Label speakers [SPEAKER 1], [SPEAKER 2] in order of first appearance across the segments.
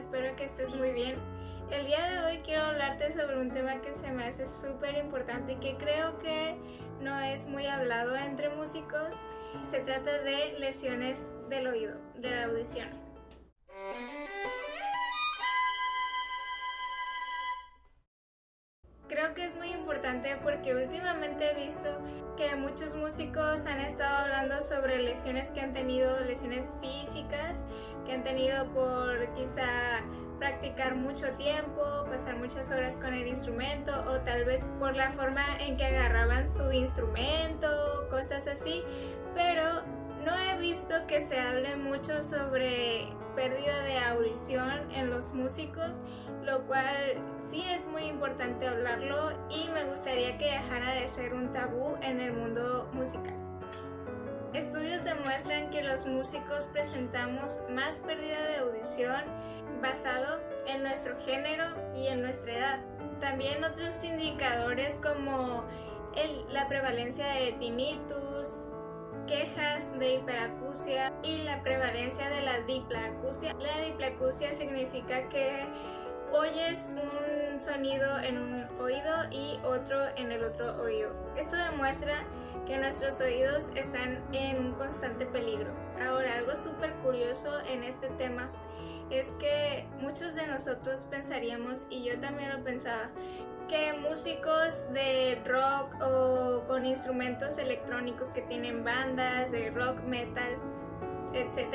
[SPEAKER 1] espero que estés muy bien. El día de hoy quiero hablarte sobre un tema que se me hace súper importante y que creo que no es muy hablado entre músicos. Se trata de lesiones del oído, de la audición. Creo que es muy importante porque últimamente he visto que muchos músicos han estado hablando sobre lesiones que han tenido, lesiones físicas que han tenido por quizá practicar mucho tiempo, pasar muchas horas con el instrumento o tal vez por la forma en que agarraban su instrumento, cosas así, pero no he visto que se hable mucho sobre pérdida de audición en los músicos, lo cual sí es muy importante hablarlo y me gustaría que dejara de ser un tabú en el mundo musical. Estudios demuestran que los músicos presentamos más pérdida de audición basado en nuestro género y en nuestra edad. También otros indicadores como la prevalencia de tinnitus, quejas de hiperacusia y la prevalencia de la diplacusia. La diplacusia significa que oyes un sonido en un oído y otro en el otro oído. Esto demuestra que nuestros oídos están en un constante peligro. Ahora, algo súper curioso en este tema es que muchos de nosotros pensaríamos, y yo también lo pensaba, que músicos de rock o con instrumentos electrónicos que tienen bandas de rock, metal, etc.,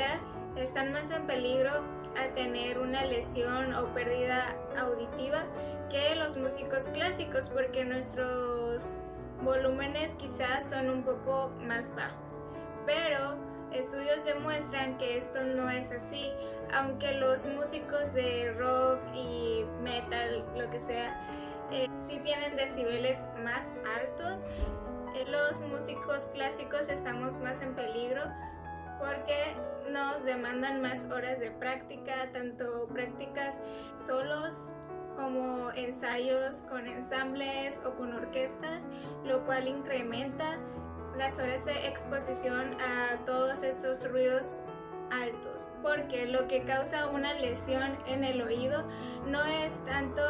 [SPEAKER 1] están más en peligro a tener una lesión o pérdida auditiva que los músicos clásicos, porque nuestros volúmenes quizás son un poco más bajos. Pero estudios demuestran que esto no es así, aunque los músicos de rock y metal, lo que sea, sí tienen decibeles más altos. Los músicos clásicos estamos más en peligro porque nos demandan más horas de práctica, tanto prácticas solos como ensayos con ensambles o con orquestas, lo cual incrementa las horas de exposición a todos estos ruidos altos, porque lo que causa una lesión en el oído no es tanto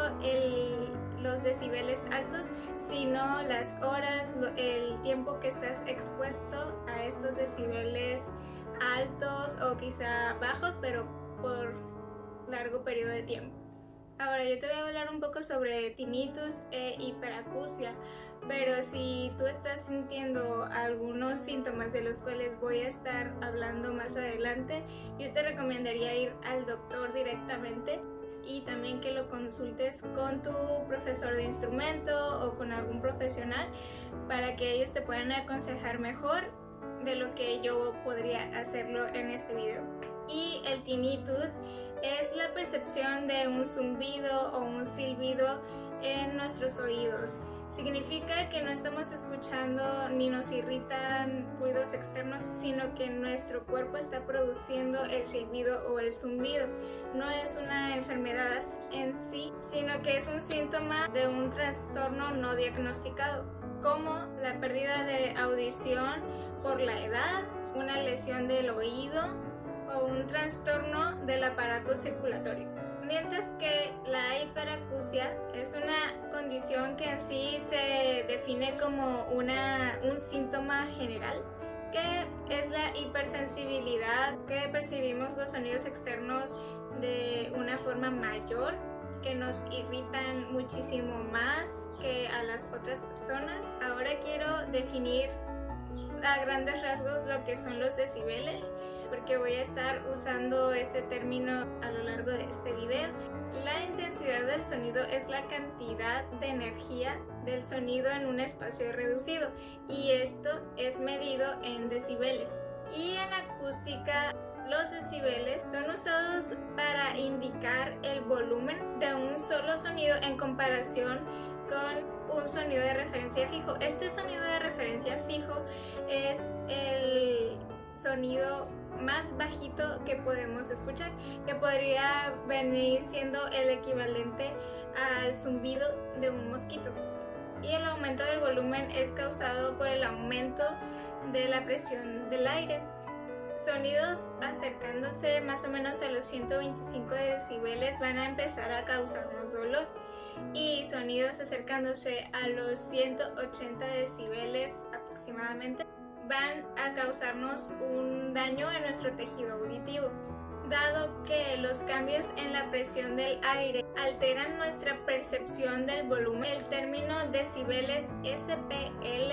[SPEAKER 1] los decibeles altos, sino las horas, el tiempo que estás expuesto a estos decibeles altos o quizá bajos, pero por largo periodo de tiempo. Ahora yo te voy a hablar un poco sobre tinnitus e hiperacusia, pero si tú estás sintiendo algunos síntomas de los cuales voy a estar hablando más adelante, yo te recomendaría ir al doctor directamente y también que lo consultes con tu profesor de instrumento o con algún profesional para que ellos te puedan aconsejar mejor de lo que yo podría hacerlo en este video. Y el tinnitus es la percepción de un zumbido o un silbido en nuestros oídos. Significa que no estamos escuchando ni nos irritan ruidos externos, sino que nuestro cuerpo está produciendo el silbido o el zumbido. No es una enfermedad en sí, sino que es un síntoma de un trastorno no diagnosticado, como la pérdida de audición por la edad, una lesión del oído o un trastorno del aparato circulatorio. Mientras que la hiperacusia es una condición que en sí se define como un síntoma general, que es la hipersensibilidad, que percibimos los sonidos externos de una forma mayor, que nos irritan muchísimo más que a las otras personas. Ahora quiero definir a grandes rasgos lo que son los decibeles, porque voy a estar usando este término a lo largo de este video. La intensidad del sonido es la cantidad de energía del sonido en un espacio reducido, y esto es medido en decibeles. Y en acústica, los decibeles son usados para indicar el volumen de un solo sonido en comparación con un sonido de referencia fijo. Este sonido de referencia fijo es el sonido más bajito que podemos escuchar, que podría venir siendo el equivalente al zumbido de un mosquito. Y el aumento del volumen es causado por el aumento de la presión del aire. Sonidos acercándose más o menos a los 125 decibeles van a empezar a causarnos dolor, y sonidos acercándose a los 180 decibeles aproximadamente van a causarnos un daño en nuestro tejido auditivo. Dado que los cambios en la presión del aire alteran nuestra percepción del volumen, el término decibeles SPL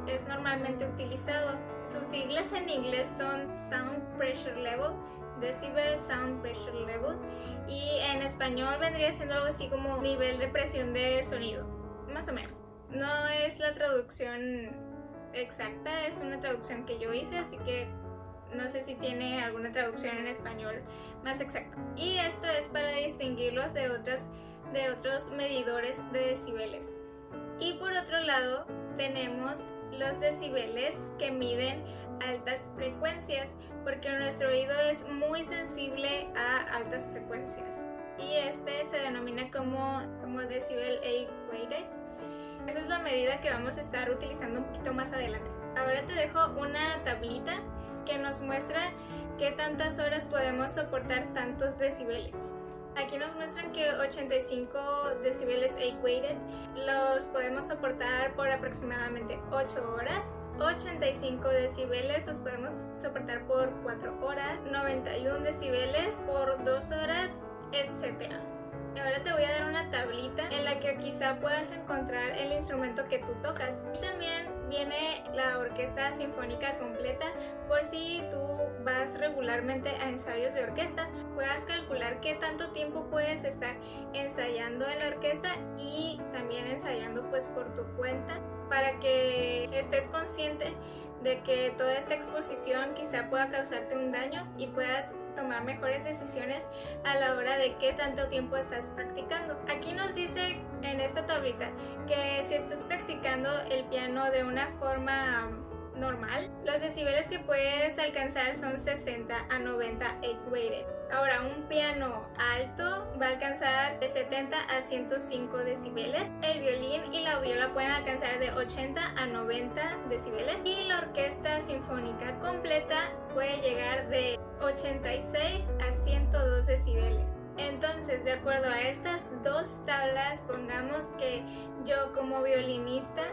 [SPEAKER 1] es normalmente utilizado. Sus siglas en inglés son Sound Pressure Level, Decibel Sound Pressure Level, y en español vendría siendo algo así como nivel de presión de sonido, más o menos. No es la traducción exacta, es una traducción que yo hice, así que no sé si tiene alguna traducción en español más exacta. Y esto es para distinguirlos de otros medidores de decibeles. Y por otro lado tenemos los decibeles que miden altas frecuencias, porque nuestro oído es muy sensible a altas frecuencias, y este se denomina como decibel A-weighted. Esa es la medida que vamos a estar utilizando un poquito más adelante. Ahora te dejo una tablita que nos muestra qué tantas horas podemos soportar tantos decibeles. Aquí nos muestran que 85 decibeles A-weighted los podemos soportar por aproximadamente 8 horas. 85 decibeles los podemos soportar por 4 horas. 91 decibeles por 2 horas, etc. Ahora te voy a dar una tablita en la que quizá puedas encontrar el instrumento que tú tocas. Y también viene la orquesta sinfónica completa, por si tú vas regularmente a ensayos de orquesta, puedas calcular qué tanto tiempo puedes estar ensayando en la orquesta y también ensayando pues por tu cuenta, para que estés consciente de que toda esta exposición quizá pueda causarte un daño y puedas tomar mejores decisiones a la hora de qué tanto tiempo estás practicando. Aquí nos dice en esta tablita que si estás practicando el piano de una forma normal, los decibeles que puedes alcanzar son 60 a 90 A-weighted. Ahora, un piano alto va a alcanzar de 70 a 105 decibeles. El violín y la viola pueden alcanzar de 80 a 90 decibeles. Y la orquesta sinfónica completa puede llegar de 86 a 102 decibeles. Entonces, de acuerdo a estas dos tablas, pongamos que yo como violinista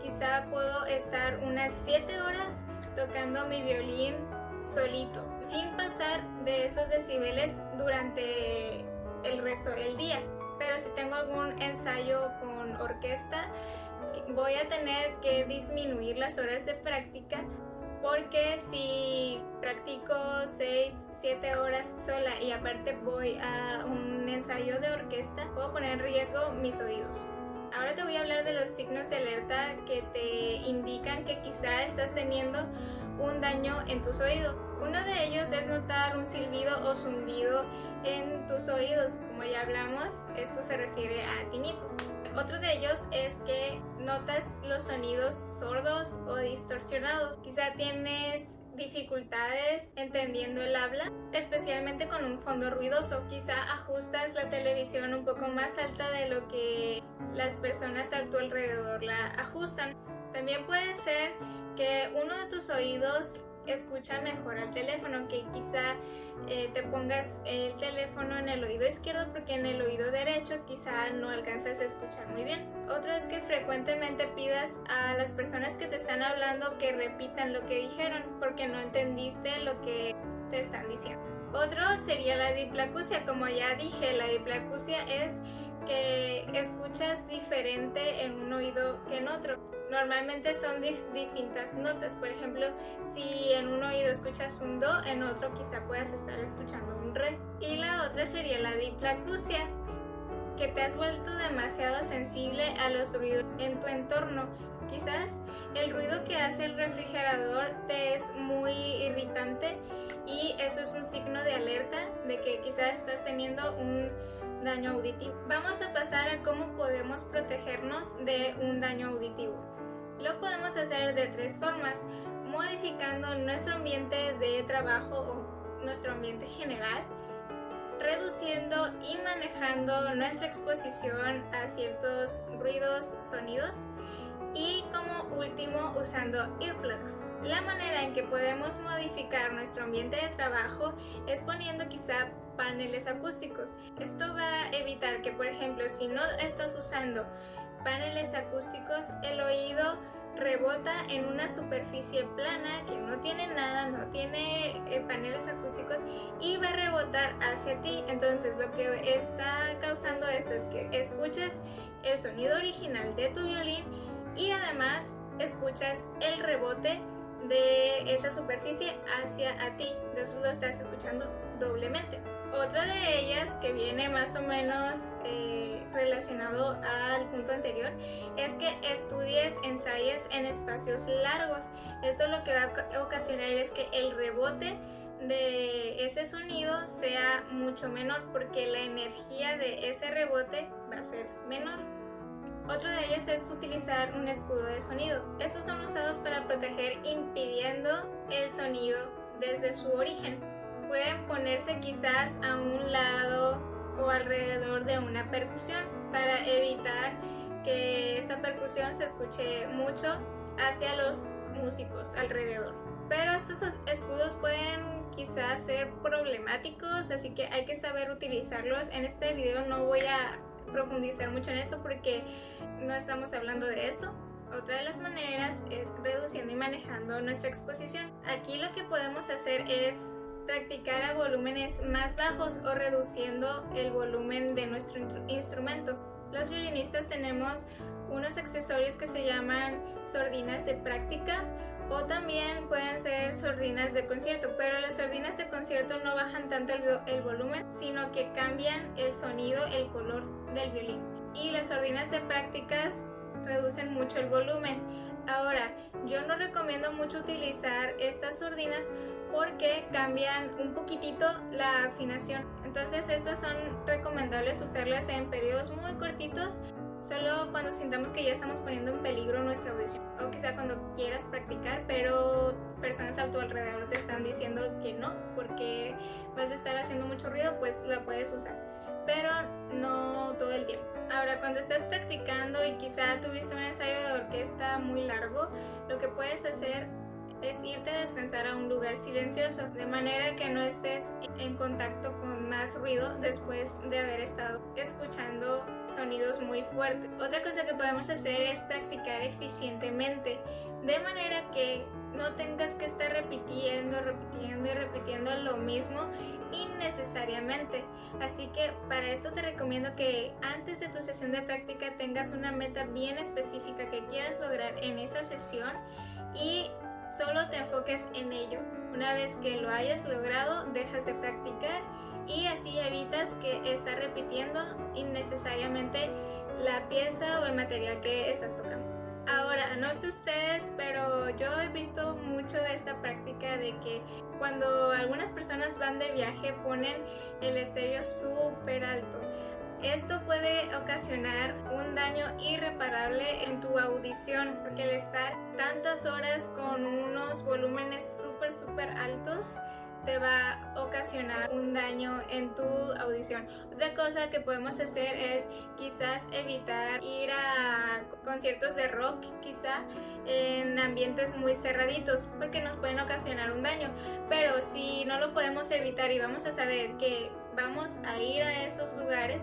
[SPEAKER 1] quizá puedo estar unas 7 horas tocando mi violín solito, sin pasar de esos decibeles durante el resto del día. Pero si tengo algún ensayo con orquesta, voy a tener que disminuir las horas de práctica, porque si practico 6-7 horas sola y aparte voy a un ensayo de orquesta, puedo poner en riesgo mis oídos. Ahora te voy a hablar de los signos de alerta que te indican que quizá estás teniendo un daño en tus oídos. Uno de ellos es notar un silbido o zumbido en tus oídos. Como ya hablamos, esto se refiere a tinnitus. Otro de ellos es que notas los sonidos sordos o distorsionados. Quizá tienes dificultades entendiendo el habla, especialmente con un fondo ruidoso. Quizá ajustas la televisión un poco más alta de lo que las personas a tu alrededor la ajustan. También puede ser que uno de tus oídos escucha mejor al teléfono, que quizá te pongas el teléfono en el oído izquierdo porque en el oído derecho quizá no alcanzas a escuchar muy bien. Otro es que frecuentemente pidas a las personas que te están hablando que repitan lo que dijeron porque no entendiste lo que te están diciendo. Otro sería la diplacusia. Como ya dije, la diplacusia es que escuchas diferente en un oído que en otro. Normalmente son distintas notas. Por ejemplo, si en un oído escuchas un do, en otro quizá puedas estar escuchando un re. Y la otra sería la diplacusia, que te has vuelto demasiado sensible a los ruidos en tu entorno. Quizás el ruido que hace el refrigerador te es muy irritante y eso es un signo de alerta de que quizás estás teniendo un daño auditivo. Vamos a pasar a cómo podemos protegernos de un daño auditivo. Lo podemos hacer de 3 formas: modificando nuestro ambiente de trabajo o nuestro ambiente general, reduciendo y manejando nuestra exposición a ciertos ruidos, sonidos, y como último usando earplugs. La manera en que podemos modificar nuestro ambiente de trabajo es poniendo quizá paneles acústicos. Esto va a evitar que, por ejemplo, si no estás usando paneles acústicos, el oído rebota en una superficie plana que no tiene nada, no tiene paneles acústicos, y va a rebotar hacia ti. Entonces lo que está causando esto es que escuchas el sonido original de tu violín y además escuchas el rebote de esa superficie hacia a ti. Entonces lo estás escuchando doblemente. Otra de ellas, que viene más o menos relacionado al punto anterior, es que estudies, ensayes en espacios largos. Esto lo que va a ocasionar es que el rebote de ese sonido sea mucho menor, porque la energía de ese rebote va a ser menor. Otro de ellos es utilizar un escudo de sonido. Estos son usados para proteger impidiendo el sonido desde su origen. Pueden ponerse quizás a un lado o alrededor de una percusión para evitar que esta percusión se escuche mucho hacia los músicos alrededor. Pero estos escudos pueden quizás ser problemáticos, así que hay que saber utilizarlos. En este video no voy a profundizar mucho en esto porque no estamos hablando de esto. Otra de las maneras es reduciendo y manejando nuestra exposición. Aquí lo que podemos hacer es practicar a volúmenes más bajos o reduciendo el volumen de nuestro instrumento. Los violinistas tenemos unos accesorios que se llaman sordinas de práctica, o también pueden ser sordinas de concierto, pero las sordinas de concierto no bajan tanto el volumen, sino que cambian el sonido, el color del violín. Y las sordinas de prácticas reducen mucho el volumen. Ahora, yo no recomiendo mucho utilizar estas sordinas porque cambian un poquitito la afinación. Entonces estas son recomendables usarlas en periodos muy cortitos, solo cuando sintamos que ya estamos poniendo en peligro nuestra audición, o quizá cuando quieras practicar pero personas a tu alrededor te están diciendo que no porque vas a estar haciendo mucho ruido, pues la puedes usar, pero no todo el tiempo. Ahora, cuando estás practicando y quizá tuviste un ensayo de orquesta muy largo, lo que puedes hacer es irte a descansar a un lugar silencioso, de manera que no estés en contacto con más ruido después de haber estado escuchando sonidos muy fuertes. Otra cosa que podemos hacer es practicar eficientemente, de manera que no tengas que estar repitiendo lo mismo innecesariamente. Así que para esto te recomiendo que antes de tu sesión de práctica tengas una meta bien específica que quieras lograr en esa sesión y solo te enfoques en ello. Una vez que lo hayas logrado, dejas de practicar y así evitas que estés repitiendo innecesariamente la pieza o el material que estás tocando. Ahora, no sé ustedes, pero yo he visto mucho esta práctica de que cuando algunas personas van de viaje ponen el estéreo súper alto. Esto puede ocasionar un daño irreparable en tu audición, porque el estar tantas horas con unos volúmenes súper altos te va a ocasionar un daño en tu audición. Otra cosa que podemos hacer es quizás evitar ir a conciertos de rock, quizá en ambientes muy cerraditos, porque nos pueden ocasionar un daño. Pero si no lo podemos evitar y vamos a saber que vamos a ir a esos lugares,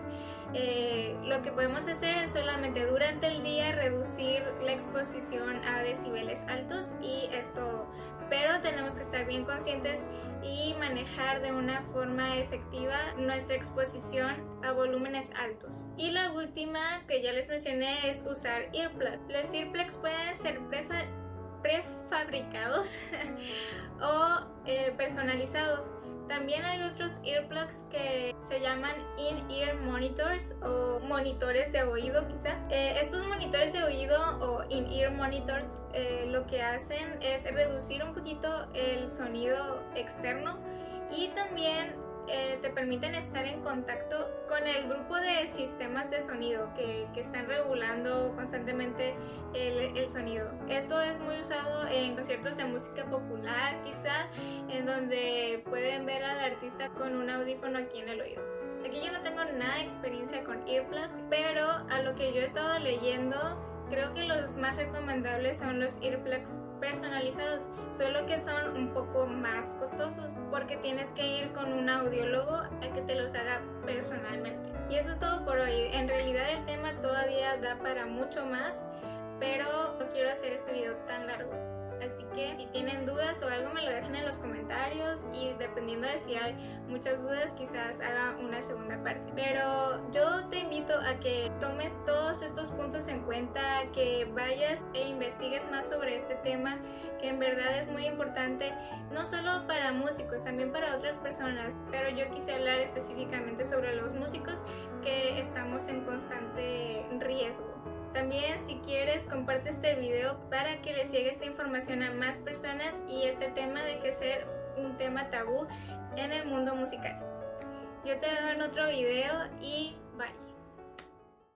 [SPEAKER 1] lo que podemos hacer es solamente durante el día reducir la exposición a decibeles altos y es todo. Pero tenemos que estar bien conscientes y manejar de una forma efectiva nuestra exposición a volúmenes altos. Y la última que ya les mencioné es usar earplugs. Los earplugs pueden ser prefabricados o personalizados. También hay otros earplugs que se llaman in-ear monitors o monitores de oído quizá. Estos monitores de oído o in-ear monitors lo que hacen es reducir un poquito el sonido externo y también te permiten estar en contacto con el grupo de sistemas de sonido que están regulando constantemente el sonido. Esto es muy usado en conciertos de música popular quizá, en donde pueden ver al artista con un audífono aquí en el oído. Aquí yo no tengo nada de experiencia con earplugs, pero a lo que yo he estado leyendo Creo que los más recomendables son los earplugs personalizados, solo que son un poco más costosos porque tienes que ir con un audiólogo a que te los haga personalmente. Y eso es todo por hoy. En realidad el tema todavía da para mucho más, pero no quiero hacer este video tan largo. Así que si tienen dudas o algo me lo dejan en los comentarios y dependiendo de si hay muchas dudas quizás haga una segunda parte. Pero yo te invito a que tomes todos estos puntos en cuenta, que vayas e investigues más sobre este tema, que en verdad es muy importante no solo para músicos, también para otras personas. Pero yo quise hablar específicamente sobre los músicos que estamos en constante riesgo. También si quieres comparte este video para que les llegue esta información a más personas y este tema deje ser un tema tabú en el mundo musical. Yo te veo en otro video y bye.